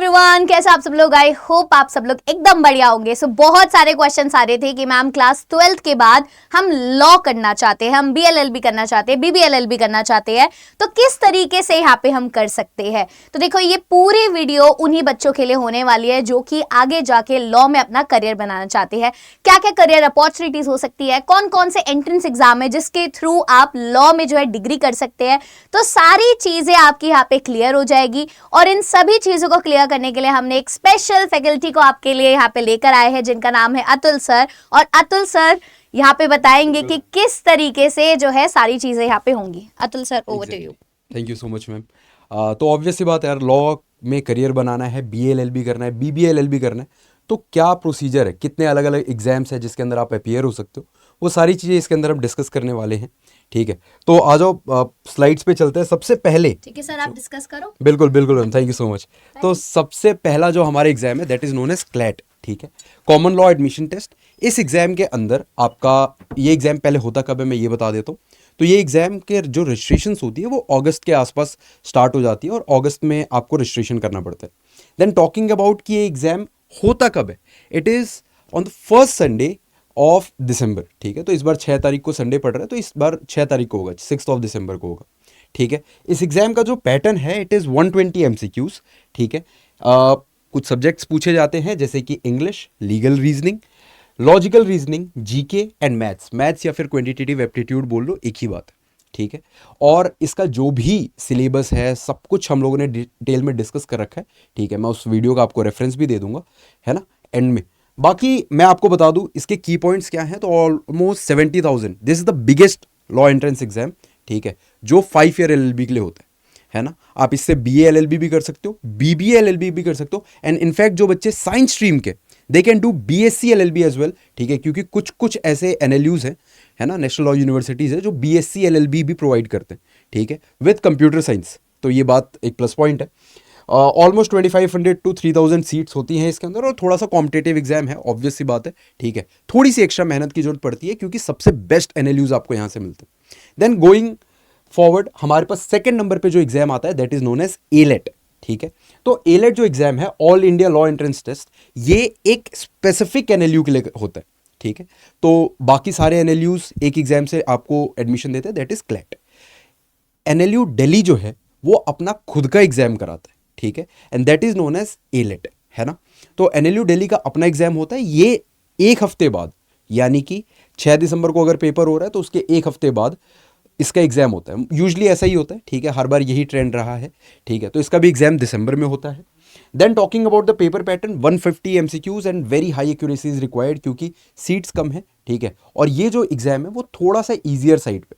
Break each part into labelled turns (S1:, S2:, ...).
S1: Everyone, कैसे आप सब लोग। आई होप आप सब लोग एकदम बढ़िया होंगे। सो बहुत सारे क्वेश्चंस आ रहे थे कि मैम क्लास 12th के बाद हम लॉ करना चाहते हैं, हम बीएलएलबी करना चाहते हैं, बीबीएलएलबी करना चाहते हैं, तो किस तरीके से यहाँ पे हम कर सकते हैं। तो देखो, ये पूरी वीडियो उन्हीं बच्चों के लिए होने वाली है जो कि आगे जाके लॉ में अपना करियर बनाना चाहते हैं। क्या क्या करियर अपॉर्चुनिटीज हो सकती है, कौन कौन से एंट्रेंस एग्जाम है जिसके थ्रू आप लॉ में जो है डिग्री कर सकते हैं, तो सारी चीजें आपकी यहाँ पे क्लियर हो जाएगी। और इन सभी चीजों को क्लियर करने के लिए हमने एक स्पेशल फैकल्टी को आपके लिए यहाँ पे लेकर आए हैं जिनका नाम है अतुल सर। और अतुल सर यहाँ पे बताएंगे कि किस तरीके से जो है सारी चीजें यहाँ पे होंगी। Atul sir, over to you.
S2: Thank you so much ma'am. तो ऑब्वियस सी बात है यार, लॉ में करियर बनाना है, बीएलएलबी करना है, बीबीएलएलबी करना है, तो क्या प्रोसीजर है, कितने अलग अलग एग्जाम्स है जिसके अंदर आप अपीयर हो सकते हो, वो सारी चीज़ें इसके अंदर हम डिस्कस करने वाले हैं। ठीक है, तो आ जाओ स्लाइड्स पे चलते हैं। सबसे पहले
S1: ठीक है सर, आप डिस्कस करो।
S2: बिल्कुल बिल्कुल ma'am, thank you so much. तो सबसे पहला जो हमारा एग्जाम है that is known as CLAT. ठीक है, कॉमन लॉ एडमिशन टेस्ट। इस एग्जाम के अंदर आपका ये एग्जाम पहले होता कब है मैं ये बता देता हूँ। तो ये एग्जाम के जो रजिस्ट्रेशन होती है वो अगस्त के आसपास स्टार्ट हो जाती है और अगस्त में आपको रजिस्ट्रेशन करना पड़ता है। देन टॉकिंग अबाउट कि ये एग्जाम होता कब है, it is on the first Sunday of December. ठीक है, तो इस बार 6 तारीख को संडे पड़ रहा है, तो इस बार 6 तारीख को होगा, 6 ऑफ दिसंबर को होगा। ठीक है, इस एग्जाम का जो पैटर्न है इट इज़ 120 MCQs। ठीक है, कुछ सब्जेक्ट्स पूछे जाते हैं जैसे कि English, legal reasoning, logical reasoning, GK and maths या फिर क्वांटिटेटिव एप्टीट्यूड बोल लो, एक ही बात है। ठीक है, और इसका जो भी सिलेबस है सब कुछ हम लोगों ने डिटेल में डिस्कस कर रखा है। ठीक है, मैं उस वीडियो का आपको रेफरेंस भी दे दूंगा, है ना, एंड में। बाकी मैं आपको बता दूं इसके की पॉइंट्स क्या हैं। तो almost 70,000, this is the biggest law entrance exam. ठीक है, जो 5 ईयर LLB के लिए होता है ना। आप इससे BA LLB भी कर सकते हो, BBA LLB भी कर सकते हो, एंड इनफैक्ट जो बच्चे साइंस स्ट्रीम के they can do BSc LLB as well. ठीक है, क्योंकि कुछ कुछ ऐसे NLUs हैं, है ना, नेशनल लॉ यूनिवर्सिटीज़ है जो BSc LLB भी प्रोवाइड करते हैं। ठीक है, विद कंप्यूटर साइंस, तो ये बात एक प्लस पॉइंट है। ऑलमोस्ट 2500 to 3000 सीट्स होती हैं इसके अंदर, और थोड़ा सा कॉम्पिटेटिव एग्जाम है, ऑब्वियस सी बात है। ठीक है, थोड़ी सी एक्स्ट्रा मेहनत की जरूरत पड़ती है क्योंकि सबसे बेस्ट NLUs आपको यहाँ से मिलते हैं। देन गोइंग फॉरवर्ड हमारे पास सेकंड नंबर पे जो एग्जाम आता है that is known as ALET। ठीक है, तो ALET जो एग्जाम है, all India law entrance test, ये एक स्पेसिफिक NLU के लिए होता है। ठीक है, तो बाकी सारे NLUs एक एग्जाम से आपको एडमिशन देते हैं, that is CLAT. NLU Delhi जो है वो अपना खुद का एग्जाम कराता है। ठीक है, and that is known as ALET, है ना। तो NLU दिल्ली का अपना एग्जाम होता है, ये एक हफ्ते बाद, यानी कि 6 दिसंबर को अगर पेपर हो रहा है तो उसके एक हफ्ते बाद इसका एग्जाम होता है। यूजुअली ऐसा ही होता है। ठीक है, हर बार यही ट्रेंड रहा है। ठीक है, तो इसका भी एग्जाम दिसंबर में होता है। Then talking about the paper pattern, 150 MCQs and very high accuracy is required क्योंकि सीट्स कम है। ठीक है, और ये जो एग्जाम है वो थोड़ा सा ईजियर साइड पे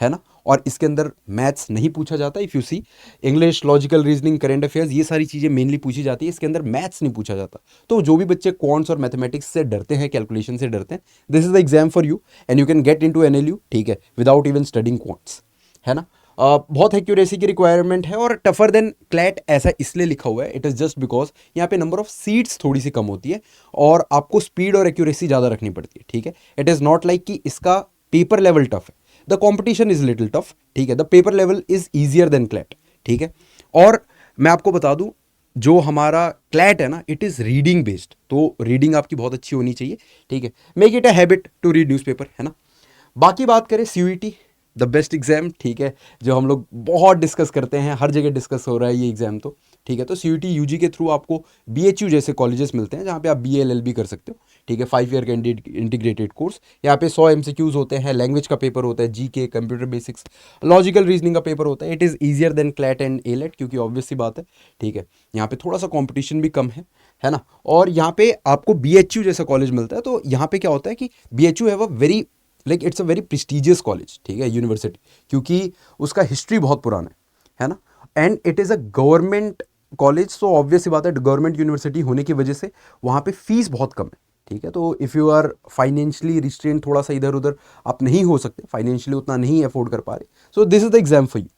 S2: है ना, और इसके अंदर मैथ्स नहीं पूछा जाता। If you see, English, logical reasoning, current affairs, ये सारी चीज़ें मेनली पूछी जाती है, इसके अंदर मैथ्स नहीं पूछा जाता। तो जो भी बच्चे क्वांट्स और मैथमेटिक्स से डरते हैं, कैलकुलेशन से डरते हैं, this is the exam for you and you can get into NLU। ठीक है, विदाउट इवन स्टडिंग क्वांट्स, है ना। बहुत एक्यूरेसी की रिक्वायरमेंट है और टफर देन क्लैट ऐसा इसलिए लिखा हुआ है, इट इज़ जस्ट बिकॉज यहाँ पे नंबर ऑफ सीट्स थोड़ी सी कम होती है और आपको स्पीड और एक्यूरेसी ज़्यादा रखनी पड़ती है। ठीक है, इट इज़ नॉट लाइक कि इसका पेपर लेवल टफ है, the competition is little tough. ठीक है, the paper level is easier than CLAT. ठीक है, और मैं आपको बता दूं जो हमारा क्लैट है ना, इट इज़ रीडिंग बेस्ड, तो रीडिंग आपकी बहुत अच्छी होनी चाहिए। ठीक है, make it a habit to read newspaper, है ना। बाकी बात करें CUET, द बेस्ट एग्जाम। ठीक है, जो हम लोग बहुत डिस्कस करते हैं, हर जगह डिस्कस हो रहा है ये एग्जाम। तो ठीक है, तो CUET UG के थ्रू आपको BHU जैसे कॉलेजेस मिलते हैं जहाँ पे आप BA LLB कर सकते हो। ठीक है, 5 ईयर का इंटीग्रेटेड कोर्स। यहाँ पे 100 MCQs होते हैं, लैंग्वेज का पेपर होता है, GK, computer basics, logical reasoning का पेपर होता है। It is easier than CLAT and ALET क्योंकि ऑब्वियस सी बात है। ठीक है, यहाँ पे थोड़ा सा कॉम्पिटिशन भी कम है ना। और यहाँ पे आपको BHU जैसा कॉलेज मिलता है। तो यहाँ पे क्या होता है कि BHU have a very like it's a very prestigious college. ठीक है, यूनिवर्सिटी, क्योंकि उसका हिस्ट्री बहुत पुराना है ना, and it is a government college. तो ऑब्वियस सी बात है, गवर्नमेंट यूनिवर्सिटी होने की वजह से वहाँ पे फीस बहुत कम है। ठीक है, तो if you are financially restrain, थोड़ा सा इधर उधर आप नहीं हो सकते, फाइनेंशियली उतना नहीं अफोर्ड कर पा रहे, so this is the exam for you,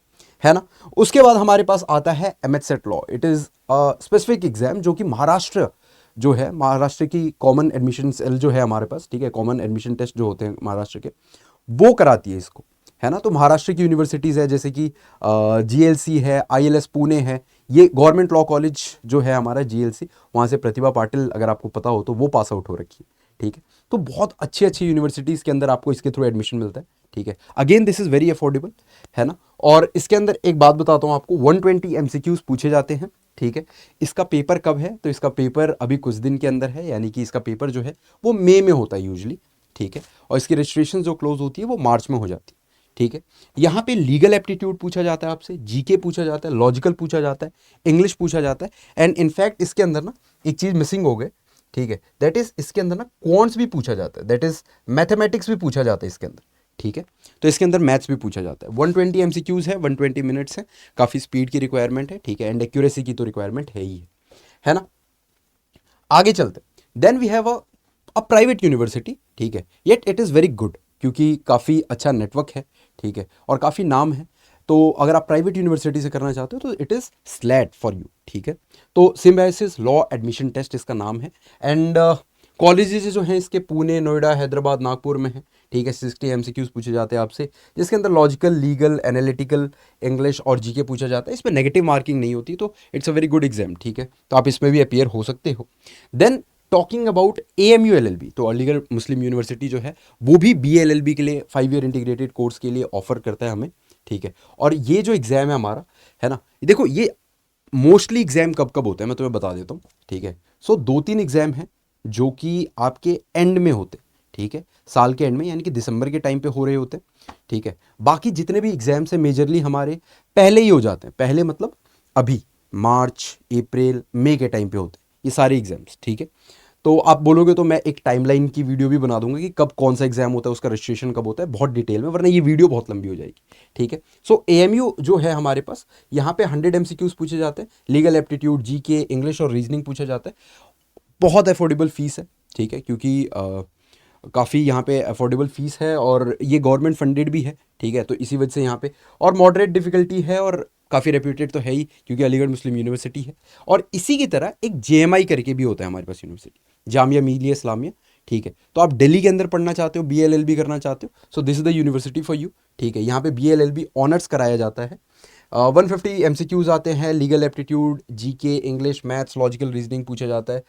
S2: है ना। उसके बाद हमारे पास आता है MHSET law. It is specific exam जो कि महाराष्ट्र जो है, महाराष्ट्र की कॉमन एडमिशन सेल जो है हमारे पास। ठीक है, कॉमन एडमिशन टेस्ट जो होते हैं महाराष्ट्र के, वो कराती है इसको, है ना। तो महाराष्ट्र की यूनिवर्सिटीज़ है जैसे कि GLC है, ILS पुणे है, ये गवर्नमेंट लॉ कॉलेज जो है हमारा GLC, वहाँ से प्रतिभा पाटिल अगर आपको पता हो तो वो पास आउट हो रखी है, ठीक है। तो बहुत अच्छी अच्छी यूनिवर्सिटीज़ के अंदर आपको इसके थ्रू एडमिशन मिलता है, ठीक है। Again this is very affordable, है ना। और इसके अंदर एक बात बताता हूँ आपको, 120 MCQs पूछे जाते हैं, ठीक है। इसका पेपर कब है, तो इसका पेपर अभी कुछ दिन के अंदर है, यानी कि इसका पेपर जो है वो मई में होता है यूजली, ठीक है। और इसकी रजिस्ट्रेशन जो क्लोज होती है वो मार्च में हो जाती है, ठीक है। यहाँ पे लीगल एप्टीट्यूड पूछा जाता है आपसे, GK पूछा जाता है, लॉजिकल पूछा जाता है, इंग्लिश पूछा जाता है, एंड इनफैक्ट इसके अंदर ना एक चीज़ मिसिंग हो गई, ठीक है। दैट इज इसके अंदर ना क्वांट्स भी पूछा जाता है, दैट इज मैथमेटिक्स भी पूछा जाता है इसके अंदर, ठीक है। तो इसके अंदर मैथ्स भी पूछा जाता है। 120 MCQs है, 120 मिनट्स है, काफ़ी स्पीड की रिक्वायरमेंट है, ठीक है। एंड एक्यूरेसी की तो रिक्वायरमेंट है ही है ना। आगे चलते, then we have a private university, ठीक है। Yet it is very good, क्योंकि काफ़ी अच्छा नेटवर्क है, ठीक है, और काफ़ी नाम है। तो अगर आप प्राइवेट यूनिवर्सिटी से करना चाहते हो तो it is slate for you, ठीक है। तो सिम्बायोसिस लॉ एडमिशन टेस्ट इसका नाम है। एंड कॉलेजेस जो हैं इसके पुणे, नोएडा, हैदराबाद, नागपुर में है, ठीक है। 60 MCQs पूछे जाते हैं आपसे, जिसके अंदर लॉजिकल, लीगल, एनालिटिकल, इंग्लिश और GK पूछा जाता है। इसमें नेगेटिव मार्किंग नहीं होती, तो it's a very good exam, ठीक है। तो आप इसमें भी अपीयर हो सकते हो। Then talking about AMU LLB, तो अलीगढ़ मुस्लिम यूनिवर्सिटी जो है वो भी BLLB के लिए 5 ईयर इंटीग्रेटेड कोर्स के लिए ऑफर करता है हमें, ठीक है। और ये जो एग्ज़ाम है हमारा, है ना, देखो ये मोस्टली एग्ज़ाम कब कब होते हैं मैं तुम्हें बता देता हूँ, ठीक है। सो 2-3 एग्ज़ाम हैं जो कि आपके एंड में होते हैं, ठीक है, साल के एंड में, यानी कि दिसंबर के टाइम पे हो रहे होते हैं, ठीक है। बाकी जितने भी एग्ज़ाम्स हैं मेजरली हमारे पहले ही हो जाते हैं, पहले मतलब अभी मार्च, अप्रैल, मई के टाइम पे होते हैं ये सारे एग्ज़ाम्स, ठीक है। तो आप बोलोगे तो मैं एक टाइमलाइन की वीडियो भी बना दूंगा कि कब कौन सा एग्जाम होता है, उसका रजिस्ट्रेशन कब होता है, बहुत डिटेल में, वरना ये वीडियो बहुत लंबी हो जाएगी, ठीक है। सो AMU जो है हमारे पास, यहाँ पे 100 MCQs पूछे जाते हैं, लीगल एप्टीट्यूड, GK, इंग्लिश और रीजनिंग पूछा जाता है। बहुत अफोर्डेबल फीस है, ठीक है, क्योंकि काफ़ी यहाँ पे अफोर्डेबल फीस है और ये गवर्नमेंट फंडेड भी है, ठीक है। तो इसी वजह से यहाँ पे और मॉडरेट डिफिकल्टी है और काफ़ी रेप्यूटेड तो है ही, क्योंकि अलीगढ़ मुस्लिम यूनिवर्सिटी है। और इसी की तरह एक JMI करके भी होता है हमारे पास यूनिवर्सिटी, जामिया मिलिया इस्लामिया, ठीक है। तो आप दिल्ली के अंदर पढ़ना चाहते हो, BLLB करना चाहते हो, so this is the university for you, ठीक है। यहाँ पे BLLB ऑनर्स कराया जाता है। 150 MCQs आते हैं, legal aptitude, GK, English, maths, logical reasoning पूछा जाता है।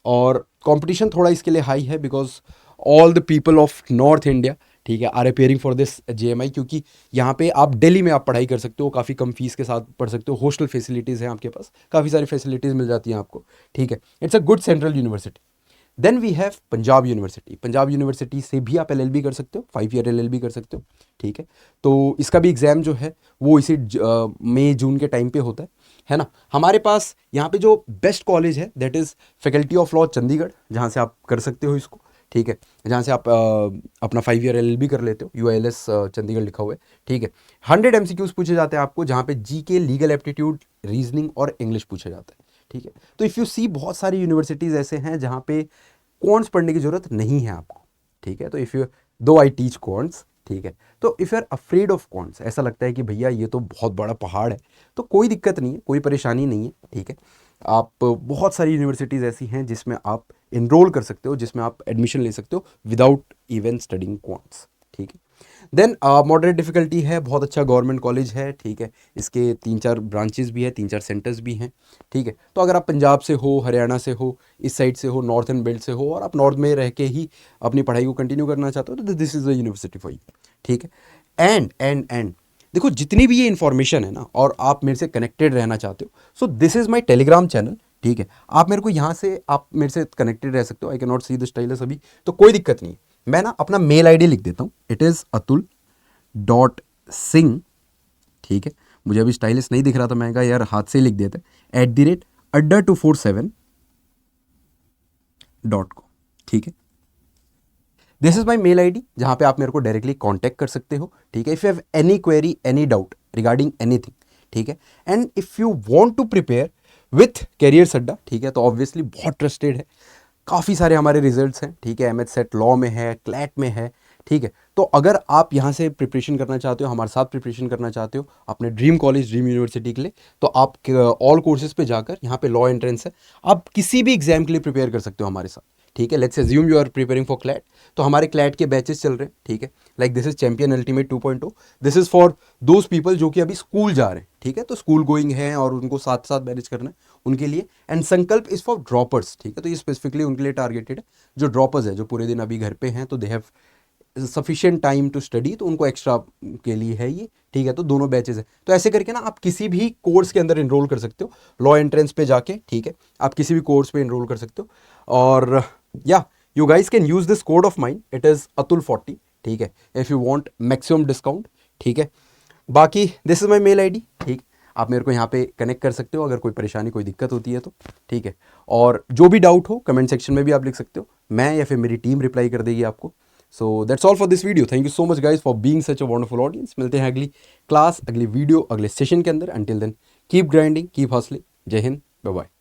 S2: और कंपटीशन थोड़ा इसके लिए हाई है, because all the people of north India, ठीक है, are appearing for this JMI, क्योंकि यहाँ पे आप दिल्ली में आप पढ़ाई कर सकते हो, काफ़ी कम फीस के साथ पढ़ सकते हो, हॉस्टल फैसिलिटीज़ हैं आपके पास, काफ़ी सारी फैसिलिटीज़ मिल जाती हैं आपको, ठीक है। It's a good central university. Then we have Punjab university. Punjab university से भी आप LLB कर सकते हो, 5 ईयर LLB कर सकते हो, ठीक है। तो इसका भी एग्ज़ाम जो है वो इसी मई जून के टाइम पे होता है ना। हमारे पास यहाँ पे जो बेस्ट कॉलेज है that is faculty of law Chandigarh, जहाँ से आप कर सकते हो इसको, ठीक है, जहाँ से आप अपना 5 ईयर LLB कर लेते हो, UILS चंडीगढ़ लिखा हुआ है, ठीक है। 100 MCQs पूछे जाते हैं आपको, जहाँ पे GK, लीगल एप्टीट्यूड, रीजनिंग और इंग्लिश पूछा जाता है, ठीक है। तो इफ़ यू सी बहुत सारी यूनिवर्सिटीज़ ऐसे हैं जहाँ पे क्वांट्स पढ़ने की ज़रूरत नहीं है आपको, ठीक है। तो इफ़ यू, दो आई टीच क्वांट्स, ठीक है, तो if you are afraid of quants, ऐसा लगता है कि भैया ये तो बहुत बड़ा पहाड़ है, तो कोई दिक्कत नहीं है, कोई परेशानी नहीं है, ठीक है। आप बहुत सारी यूनिवर्सिटीज़ ऐसी हैं जिसमें आप इनरोल कर सकते हो, जिसमें आप एडमिशन ले सकते हो विदाउट इवन स्टडिंग क्वांट्स, ठीक है। देन मॉडरेट डिफ़िकल्टी है, बहुत अच्छा गवर्नमेंट कॉलेज है, ठीक है। इसके 3-4 ब्रांचेस भी है, 3-4 सेंटर्स भी हैं, ठीक है। तो अगर आप पंजाब से हो, हरियाणा से हो, इस साइड से हो, नॉर्थन बेल्ट से हो, और आप नॉर्थ में रह के ही अपनी पढ़ाई को कंटिन्यू करना चाहते हो, तो this is the university for you, ठीक है। एंड देखो जितनी भी ये इन्फॉर्मेशन है ना, और आप मेरे से कनेक्टेड रहना चाहते हो, so this is my Telegram channel, ठीक है। आप मेरे को यहाँ से, आप मेरे से कनेक्टेड रह सकते हो। I can not see the stylus अभी, तो कोई दिक्कत नहीं है। मैं ना अपना मेल ID लिख देता हूँ, इट इज़ atul.singh, ठीक है। मुझे अभी स्टाइलिस नहीं दिख रहा था, मैं कहा यार हाथ से लिख देते, @adda247.com, ठीक है। This is my mail ID, जहाँ पे आप मेरे को डायरेक्टली कॉन्टैक्ट कर सकते हो, ठीक है। If you have any query, any doubt regarding anything, ठीक है। And if you want to prepare with career Adda, ठीक है, तो ऑब्वियसली बहुत ट्रस्टेड है, काफ़ी सारे हमारे रिजल्ट्स हैं, ठीक है। MH सेट लॉ में है, क्लैट में है, ठीक है। तो अगर आप यहाँ से प्रिपरेशन करना चाहते हो, हमारे साथ प्रिपरेशन करना चाहते हो अपने ड्रीम कॉलेज, ड्रीम यूनिवर्सिटी के लिए, तो आप ऑल कोर्सेज पे जाकर, यहाँ पे लॉ एंट्रेंस है, आप किसी भी एग्जाम के लिए प्रिपेयर कर सकते हो हमारे साथ, ठीक है, let's assume you are preparing for CLAT, तो हमारे क्लैट के बैचेस चल रहे हैं, ठीक है, like this is champion ultimate 2.0, this is for those people जो कि अभी स्कूल जा रहे हैं, ठीक है, तो स्कूल गोइंग हैं और उनको साथ साथ मैनेज करना है उनके लिए। एंड संकल्प इज फॉर ड्रॉपर्स, ठीक है, तो ये स्पेसिफिकली उनके लिए टारगेटेड है जो ड्रॉपर्स है, जो पूरे दिन अभी घर पे हैं, तो they have sufficient time to study, तो उनको एक्स्ट्रा के लिए है ये, ठीक है, तो दोनों बैचेस है। तो ऐसे करके ना आप किसी भी कोर्स के अंदर इनरोल कर सकते हो, लॉ एंट्रेंस पे जाके, ठीक है, आप किसी भी कोर्स पे इनरोल कर सकते हो। और या you guys can use this code of mine, it is अतुल40, ठीक है, if you want maximum discount, ठीक है। बाकी this is my mail I D, ठीक, आप मेरे को यहाँ पे कनेक्ट कर सकते हो अगर कोई परेशानी कोई दिक्कत होती है तो, ठीक है। और जो भी डाउट हो कमेंट सेक्शन में भी आप लिख सकते हो, मैं या फिर मेरी टीम रिप्लाई कर देगी आपको। So that's all for this video, thank you so much guys for being such a wonderful audience. मिलते हैं अगली क्लास, अगली वीडियो, अगले सेशन के अंदर। Until then keep grinding, keep hustling. जय हिंद, बाय बाय।